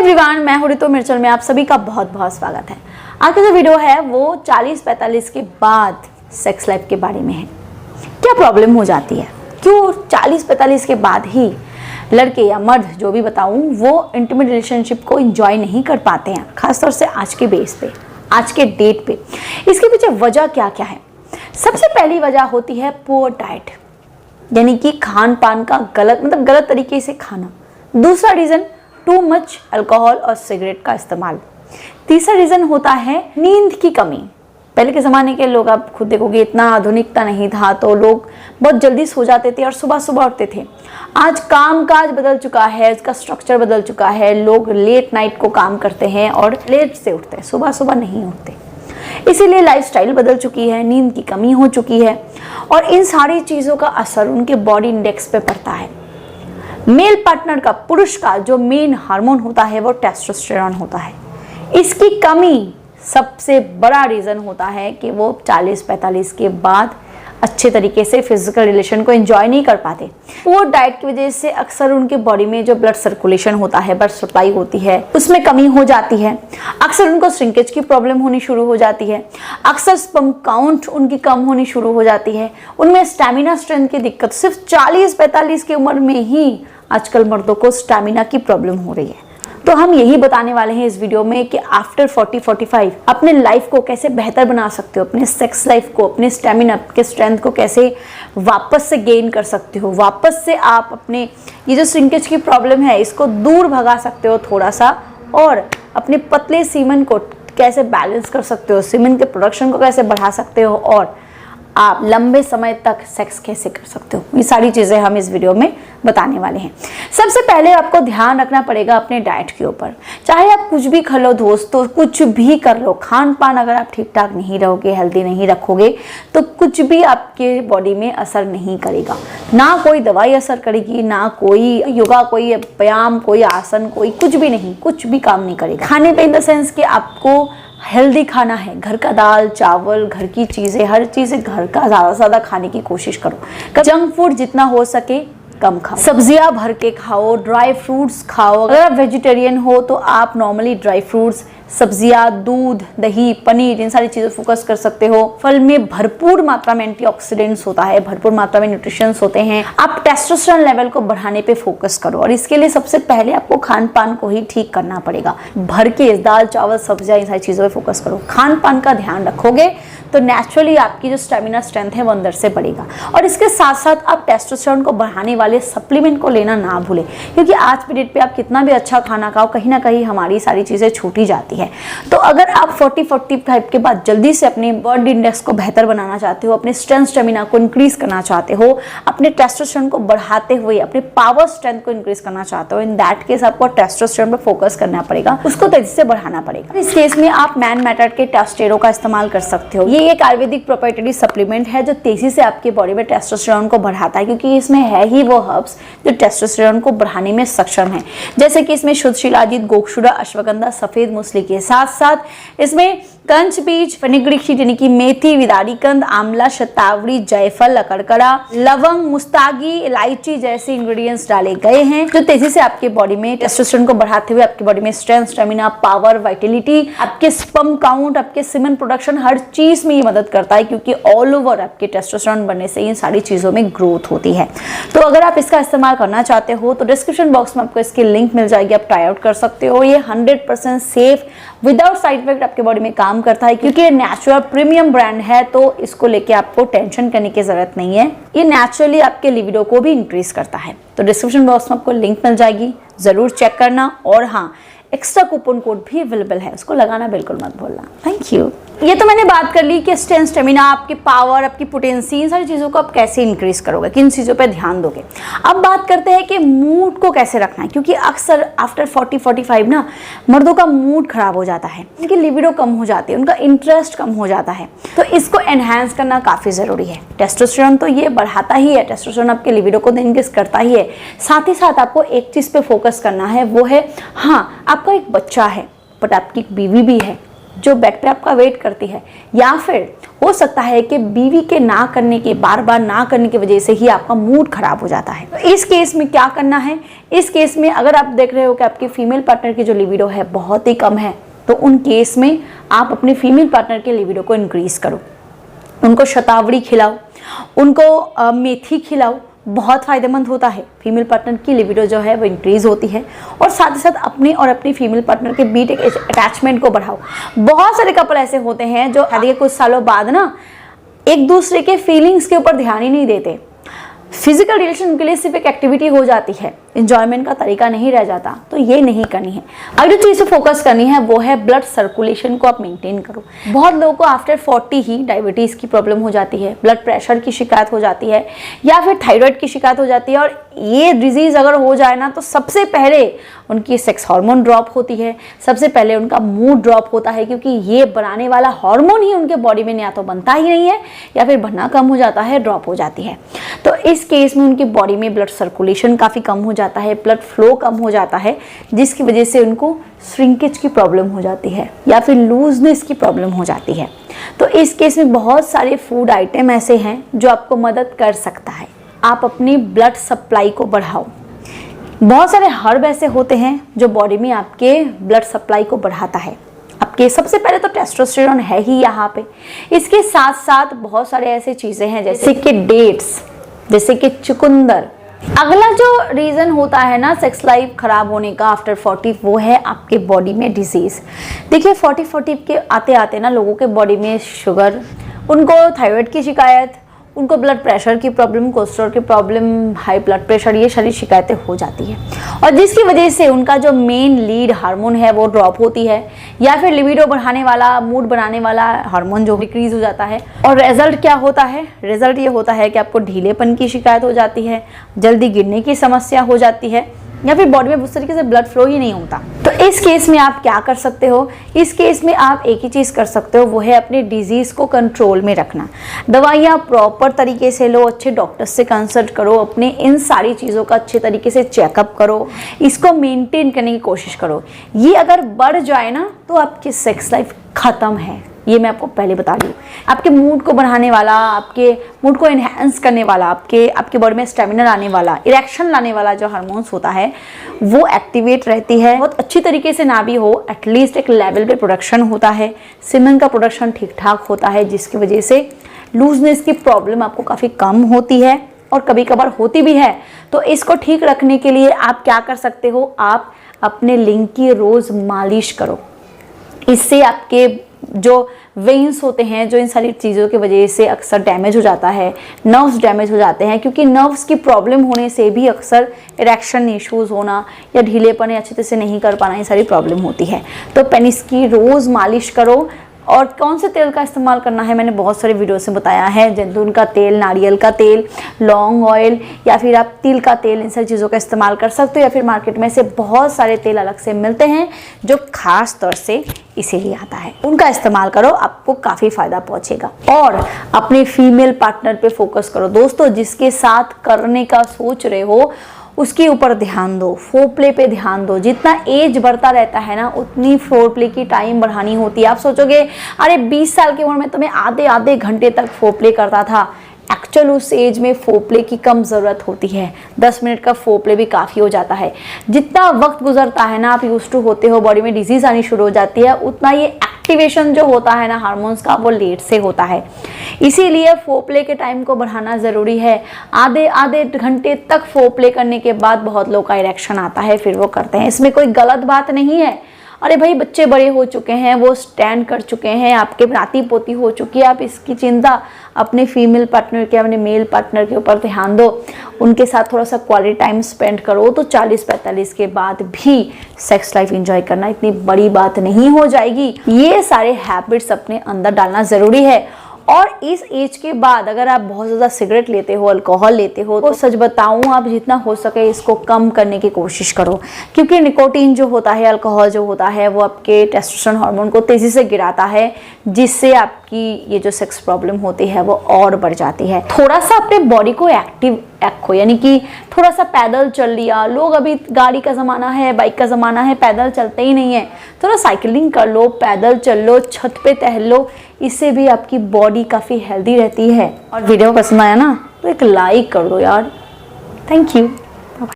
Everyone, मैं हूँ रितु मिर्चल में आप सभी का बहुत बहुत स्वागत है। आज का जो वीडियो है वो 40-45 के बाद सेक्स लाइफ के बारे में है। क्या प्रॉब्लम हो जाती है, क्यों 40-45 के बाद ही लड़के या मर्द जो भी बताऊं वो इंटीमेट रिलेशनशिप को एंजॉय नहीं कर पाते हैं, खासतौर से आज के बेस पे, आज के डेट पे। इसके पीछे वजह क्या क्या है? सबसे पहली वजह होती है पुअर डाइट, यानी कि खान पान का गलत तरीके से खाना। दूसरा रीजन टू मच अल्कोहल और सिगरेट का इस्तेमाल। तीसरा रीजन होता है नींद की कमी। पहले के ज़माने के लोग, आप खुद देखोगे, इतना आधुनिकता नहीं था तो लोग बहुत जल्दी सो जाते थे और सुबह सुबह उठते थे। आज काम काज बदल चुका है, इसका स्ट्रक्चर बदल चुका है। लोग लेट नाइट को काम करते हैं और लेट से उठते हैं, सुबह सुबह नहीं उठते। इसीलिए लाइफस्टाइल बदल चुकी है, नींद की कमी हो चुकी है और इन सारी चीज़ों का असर उनके बॉडी इंडेक्स पे पड़ता है। मेल पार्टनर का, पुरुष का जो मेन हार्मोन होता है वो टेस्टोस्टेरोन होता है। इसकी कमी सबसे बड़ा रीज़न होता है कि वो 40-45 के बाद अच्छे तरीके से फिजिकल रिलेशन को एंजॉय नहीं कर पाते। वो डाइट की वजह से अक्सर उनके बॉडी में जो ब्लड सर्कुलेशन होता है, ब्लड सप्लाई होती है, उसमें कमी हो जाती है। अक्सर उनको श्रिंकेज की प्रॉब्लम होनी शुरू हो जाती है। अक्सर स्पर्म काउंट उनकी कम होनी शुरू हो जाती है। उनमें स्टैमिना स्ट्रेंथ की दिक्कत, सिर्फ 40-45 की उम्र में ही आजकल मर्दों को स्टैमिना की प्रॉब्लम हो रही है। तो हम यही बताने वाले हैं इस वीडियो में कि आफ्टर 40-45 अपने लाइफ को कैसे बेहतर बना सकते हो, अपने सेक्स लाइफ को, अपने स्टैमिना के स्ट्रेंथ को कैसे वापस से गेन कर सकते हो। वापस से आप अपने ये जो श्रिंकेज की प्रॉब्लम है इसको दूर भगा सकते हो थोड़ा सा, और अपने पतले सीमन को कैसे बैलेंस कर सकते हो, सीमन के प्रोडक्शन को कैसे बढ़ा सकते हो, और आप लंबे समय तक सेक्स कैसे कर सकते हो। ये सारी चीज़ें हम इस वीडियो में बताने वाले हैं। सबसे पहले आपको ध्यान रखना पड़ेगा अपने डाइट के ऊपर। चाहे आप कुछ भी खा लो दोस्तों, कुछ भी कर लो, खान पान अगर आप ठीक ठाक नहीं रहोगे, हेल्दी नहीं रखोगे, तो कुछ भी आपके बॉडी में असर नहीं करेगा। ना कोई दवाई असर करेगी, ना कोई योगा, कोई व्यायाम, कोई आसन, कोई कुछ भी नहीं, कुछ भी काम नहीं करेगा। खाने पे इन द सेंस कि आपको हेल्दी खाना है, घर का दाल चावल, घर की चीज़ें, हर चीज़ घर का ज़्यादा से ज़्यादा खाने की कोशिश करो। जंक फूड जितना हो सके कम खाओ, सब्जियां भर के खाओ, ड्राई फ्रूट्स खाओ। अगर आप वेजिटेरियन हो तो आप नॉर्मली ड्राई फ्रूट्स, सब्जियां, दूध, दही, पनीर, इन सारी चीज़ें फोकस कर सकते हो। फल में भरपूर मात्रा में एंटीऑक्सीडेंट्स होता है, भरपूर मात्रा में न्यूट्रिशंस होते हैं। आप टेस्टोस्टेरोन लेवल को बढ़ाने पे फोकस करो, और इसके लिए सबसे पहले आपको खान पान को ही ठीक करना पड़ेगा। भर के दाल चावल सब्जियां, इन सारी चीज़ों पे फोकस करो। खान पान का ध्यान रखोगे तो नेचुरली आपकी जो स्टेमिना स्ट्रेंथ है वो अंदर से बढ़ेगा। और इसके साथ साथ आप टेस्टोस्टेरोन को बढ़ाने वाले सप्लीमेंट को लेना ना भूलें, क्योंकि आज के डेट पे आप कितना भी अच्छा खाना खाओ, कहीं ना कहीं हमारी सारी चीज़ें छूटी जाती है। तो अगर आप 40-45 के बाद जल्दी से अपने बॉडी इंडेक्स को बेहतर बनाना चाहते हो, अपने स्ट्रेंथ स्टेमिना को इंक्रीज करना चाहते हो, अपने टेस्टोस्टेरोन को बढ़ाते हुए अपने पावर स्ट्रेंथ को इंक्रीज करना चाहते हो, इन दैट केस आपको टेस्टोस्टेरोन पर फोकस करना पड़ेगा, उसको तेजी से बढ़ाना पड़ेगा। इस केस में आप मैन मैटर के टेस्टेरो का इस्तेमाल कर सकते हो। ये एक आयुर्वेदिक प्रोप्राइटरी सप्लीमेंट है जो तेजी से आपके बॉडी में टेस्टोस्टेरोन को बढ़ाता है, क्योंकि इसमें है ही वो हर्ब्स जो टेस्टोस्टेरोन को बढ़ाने में सक्षम है। जैसे कि इसमें शुद्ध शिलाजीत, गोक्षुरा, अश्वगंधा, सफेद मूसली के साथ साथ इसमें कंच बीज, फेनुग्रीक यानी कि मेथी, विदारी कंद, आंवला, शतावरी, जायफल, अकड़कड़ा, लवंग, मुस्तागी, इलायची जैसे इंग्रेडिएंट्स डाले गए हैं जो तेजी से आपके बॉडी में टेस्टोस्टेरोन को बढ़ाते हुए आपकी बॉडी में स्ट्रेंथ, स्टेमिना, पावर, वाइटलिटी, आपके स्पर्म काउंट, आपके सीमेन प्रोडक्शन, हर चीज में ये मदद करता है, क्योंकि ऑल ओवर आपके टेस्टोस्टेरोन बनने से इन सारी चीजों में ग्रोथ होती है। तो अगर आप इसका इस्तेमाल करना चाहते हो तो डिस्क्रिप्शन बॉक्स में आपको इसकी लिंक मिल जाएगी, आप ट्राई आउट कर सकते हो। ये 100% सेफ, विदाउट साइड इफेक्ट आपके बॉडी में काम करता है, क्योंकि ये नेचुरल प्रीमियम ब्रांड है, तो इसको लेके आपको टेंशन करने की जरूरत नहीं है। ये नेचुरली आपके लिबिडो को भी इंक्रीज करता है। तो डिस्क्रिप्शन बॉक्स में आपको लिंक मिल जाएगी, जरूर चेक करना। और हाँ, एक्स्ट्रा कूपन कोड भी अवेलेबल है, उसको लगाना बिल्कुल मत भूलना। Thank you. ये तो मैंने बात कर ली कि स्ट्रेंथ, स्टेमिना, आपकी पावर, आपकी पोटेंसी, इन सारी चीज़ों को आप कैसे इंक्रीज करोगे, किन चीज़ों पे ध्यान दोगे। अब बात करते हैं कि मूड को कैसे रखना है, क्योंकि अक्सर आफ्टर 40-45 ना मर्दों का मूड खराब हो जाता है, उनकी लिबिडो कम हो जाती है, उनका इंटरेस्ट कम हो जाता है। तो इसको एनहांस करना काफ़ी ज़रूरी है। टेस्टोस्टेरोन तो ये बढ़ाता ही है, टेस्टोस्टेरोन आपके लिबिडो को इंक्रीज करता ही है। साथ ही साथ आपको एक चीज़ पे फोकस करना है, वो है, हाँ, आपका एक बच्चा है बट आपकी बीवी भी है, जो बेड पे आपका वेट करती है, या फिर हो सकता है कि बीवी के ना करने की, बार बार ना करने की वजह से ही आपका मूड खराब हो जाता है। तो इस केस में क्या करना है, इस केस में अगर आप देख रहे हो कि आपके फीमेल पार्टनर की जो लिबिडो है बहुत ही कम है, तो उन केस में आप अपने फीमेल पार्टनर के लिबिडो को इंक्रीज करो। उनको शतावरी खिलाओ, उनको मेथी खिलाओ, बहुत फ़ायदेमंद होता है। फीमेल पार्टनर की लिबिडो जो है वो इंक्रीज होती है, और साथ ही साथ अपने और अपनी फीमेल पार्टनर के बीच एक अटैचमेंट को बढ़ाओ। बहुत सारे कपल ऐसे होते हैं जो शादी के कुछ सालों बाद ना एक दूसरे के फीलिंग्स के ऊपर ध्यान ही नहीं देते। फिजिकल रिलेशन के लिए सिर्फ एक एक्टिविटी हो जाती है, इंजॉयमेंट का तरीका नहीं रह जाता। तो ये नहीं करनी है। अगली चीज़ से फोकस करनी है वो है ब्लड सर्कुलेशन को आप मेंटेन करो। बहुत लोगों को आफ्टर 40 ही डायबिटीज़ की प्रॉब्लम हो जाती है, ब्लड प्रेशर की शिकायत हो जाती है, या फिर थायराइड की शिकायत हो जाती है। और ये डिजीज़ अगर हो जाए ना तो सबसे पहले उनकी सेक्स हार्मोन ड्रॉप होती है, सबसे पहले उनका मूड ड्रॉप होता है, क्योंकि ये बनाने वाला हार्मोन ही उनके बॉडी में या तो बनता ही नहीं है, या फिर बनना कम हो जाता है, ड्रॉप हो जाती है। तो इस केस में उनकी बॉडी में ब्लड सर्कुलेशन काफ़ी कम हो जाता है, ब्लड फ्लो कम हो जाता है, जिसकी वजह से उनको श्रिंकेज की प्रॉब्लम हो जाती है, या फिर लूजनेस की प्रॉब्लम हो जाती है। तो इस केस में बहुत सारे फूड आइटम ऐसे हैं जो आपको मदद कर सकता है। आप अपनी ब्लड सप्लाई को बढ़ाओ। बहुत सारे हर्ब ऐसे होते हैं जो बॉडी में आपके ब्लड सप्लाई को बढ़ाता है। आपके सबसे पहले तो टेस्टोस्टेरोन है ही यहाँ पे, इसके साथ साथ बहुत सारे ऐसे चीज़ें हैं जैसे कि डेट्स, जैसे कि चुकंदर। अगला जो रीज़न होता है ना सेक्स लाइफ खराब होने का आफ्टर 40, वो है आपके बॉडी में डिजीज़। देखिए 40 के आते आते ना लोगों के बॉडी में शुगर, उनको थायराइड की शिकायत, उनको ब्लड प्रेशर की प्रॉब्लम, कोलेस्ट्रॉल की प्रॉब्लम, हाई ब्लड प्रेशर, ये सारी शिकायतें हो जाती है। और जिसकी वजह से उनका जो मेन लीड हार्मोन है वो ड्रॉप होती है, या फिर लिबिडो बढ़ाने वाला, मूड बनाने वाला हार्मोन जो डिक्रीज हो जाता है। और रिजल्ट क्या होता है? रिजल्ट ये होता है कि आपको ढीलेपन की शिकायत हो जाती है, जल्दी गिरने की समस्या हो जाती है, या फिर बॉडी में उस तरीके से ब्लड फ्लो ही नहीं होता। तो इस केस में आप क्या कर सकते हो? इस केस में आप एक ही चीज़ कर सकते हो, वो है अपने डिजीज़ को कंट्रोल में रखना। दवाइयाँ प्रॉपर तरीके से लो, अच्छे डॉक्टर से कंसल्ट करो, अपने इन सारी चीज़ों का अच्छे तरीके से चेकअप करो, इसको मेंटेन करने की कोशिश करो। ये अगर बढ़ जाए ना तो आपकी सेक्स लाइफ ख़त्म है, ये मैं आपको पहले बता दूँ। आपके मूड को बढ़ाने वाला, आपके मूड को इन्हेंस करने वाला, आपके बॉडी में स्टेमिना लाने वाला, इरेक्शन लाने वाला जो हार्मोन्स होता है वो एक्टिवेट रहती है। बहुत अच्छी तरीके से ना भी हो, एटलीस्ट एक लेवल पे प्रोडक्शन होता है, सीमेन का प्रोडक्शन ठीक ठाक होता है, जिसकी वजह से लूजनेस की प्रॉब्लम आपको काफ़ी कम होती है, और कभी कभार होती भी है। तो इसको ठीक रखने के लिए आप क्या कर सकते हो? आप अपने लिंग की रोज़ मालिश करो। इससे आपके जो वेन्स होते हैं, जो इन सारी चीज़ों की वजह से अक्सर डैमेज हो जाता है, नर्व्स डैमेज हो जाते हैं, क्योंकि नर्व्स की प्रॉब्लम होने से भी अक्सर इरेक्शन इश्यूज़ होना या ढीलेपन अच्छे तरह से नहीं कर पाना, ये सारी प्रॉब्लम होती है। तो पेनिस की रोज़ मालिश करो। और कौन से तेल का इस्तेमाल करना है मैंने बहुत सारे वीडियो से बताया है। जैतून का तेल, नारियल का तेल, लौंग ऑयल, या फिर आप तिल का तेल, इन सारी चीज़ों का इस्तेमाल कर सकते हो। या फिर मार्केट में से बहुत सारे तेल अलग से मिलते हैं जो खास तौर से इसीलिए आता है, उनका इस्तेमाल करो, आपको काफ़ी फ़ायदा पहुंचेगा। और अपने फीमेल पार्टनर पे फोकस करो दोस्तों। जिसके साथ करने का सोच रहे हो उसके ऊपर ध्यान दो, फोरप्ले पे ध्यान दो। जितना एज बढ़ता रहता है ना उतनी फोरप्ले की टाइम बढ़ानी होती है। आप सोचोगे अरे 20 साल की उम्र में तो मैं आधे घंटे तक फोरप्ले करता था। एक्चुअल उस एज में फोरप्ले की कम ज़रूरत होती है। 10 मिनट का फोरप्ले भी काफ़ी हो जाता है। जितना वक्त गुजरता है ना, आप यूज्ड टू होते हो, बॉडी में डिजीज़ आनी शुरू हो जाती है, उतना ये एक्टिवेशन जो होता है ना हार्मोन्स का, वो लेट से होता है। इसीलिए फोरप्ले के टाइम को बढ़ाना ज़रूरी है। आधे घंटे तक फोरप्ले करने के बाद बहुत लोग का इरेक्शन आता है, फिर वो करते हैं। इसमें कोई गलत बात नहीं है। अरे भाई बच्चे बड़े हो चुके हैं, वो स्टैंड कर चुके हैं, आपके नाती पोती हो चुकी है, आप इसकी चिंता अपने फीमेल पार्टनर के, अपने मेल पार्टनर के ऊपर ध्यान दो, उनके साथ थोड़ा सा क्वालिटी टाइम स्पेंड करो। तो 40-45 के बाद भी सेक्स लाइफ एंजॉय करना इतनी बड़ी बात नहीं हो जाएगी। ये सारे हैबिट्स अपने अंदर डालना ज़रूरी है। और इस एज के बाद अगर आप बहुत ज़्यादा सिगरेट लेते हो, अल्कोहल लेते हो, तो सच बताऊं आप जितना हो सके इसको कम करने की कोशिश करो। क्योंकि निकोटीन जो होता है, अल्कोहल जो होता है, वो आपके टेस्टोस्टेरोन हार्मोन को तेज़ी से गिराता है, जिससे आप आपकी ये जो सेक्स प्रॉब्लम होती है वो और बढ़ जाती है। थोड़ा सा अपने बॉडी को एक्टिव रखो, यानी कि थोड़ा सा पैदल चल लिया। लोग अभी गाड़ी का ज़माना है, बाइक का ज़माना है, पैदल चलते ही नहीं है। थोड़ा साइकिलिंग कर लो, पैदल चल लो, छत पे टहल लो, इससे भी आपकी बॉडी काफ़ी हेल्दी रहती है। और वीडियो पसंद आया ना तो एक लाइक कर दो यार। Thank you.